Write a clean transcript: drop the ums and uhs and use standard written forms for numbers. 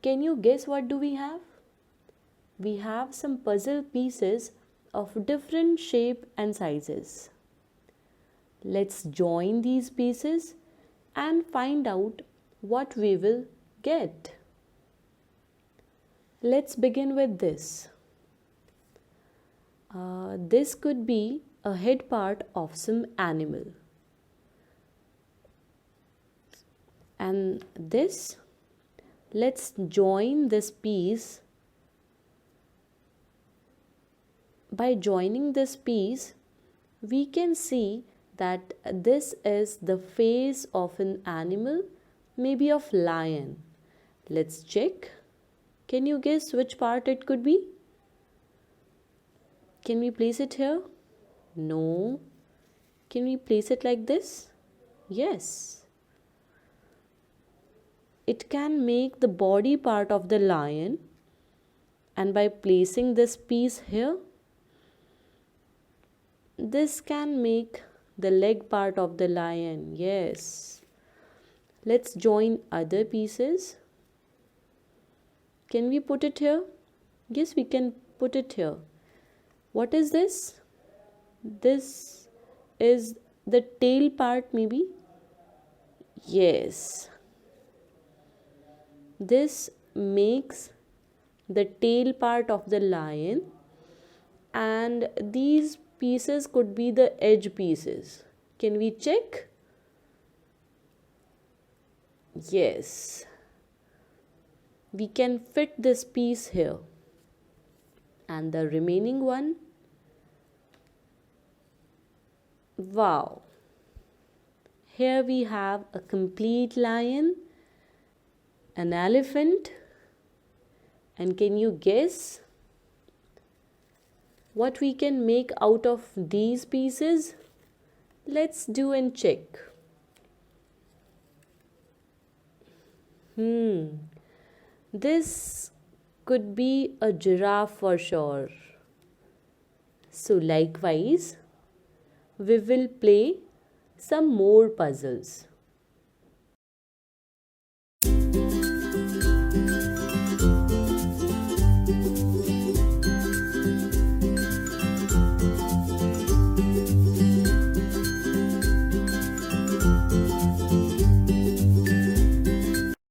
Can you guess what do we have? We have some puzzle pieces of different shape and sizes. Let's join these pieces and find out what we will get. Let's begin with this. This could be a head part of some animal. And this, let's join this piece. By joining this piece, we can see that this is the face of an animal, maybe of lion. Let's check. Can you guess which part it could be? Can we place it here? No. Can we place it like this? Yes. It can make the body part of the lion, and by placing this piece here, this can make the leg part of the lion. Yes. Let's join other pieces. Can we put it here? Yes, we can put it here. What is this? This is the tail part, maybe? Yes. This makes the tail part of the lion, and these pieces could be the edge pieces. Can we check? Yes. We can fit this piece here. And the remaining one. Wow. Here we have a complete lion, an elephant, and can you guess what we can make out of these pieces? Let's do and check. This could be a giraffe for sure. So likewise, we will play some more puzzles.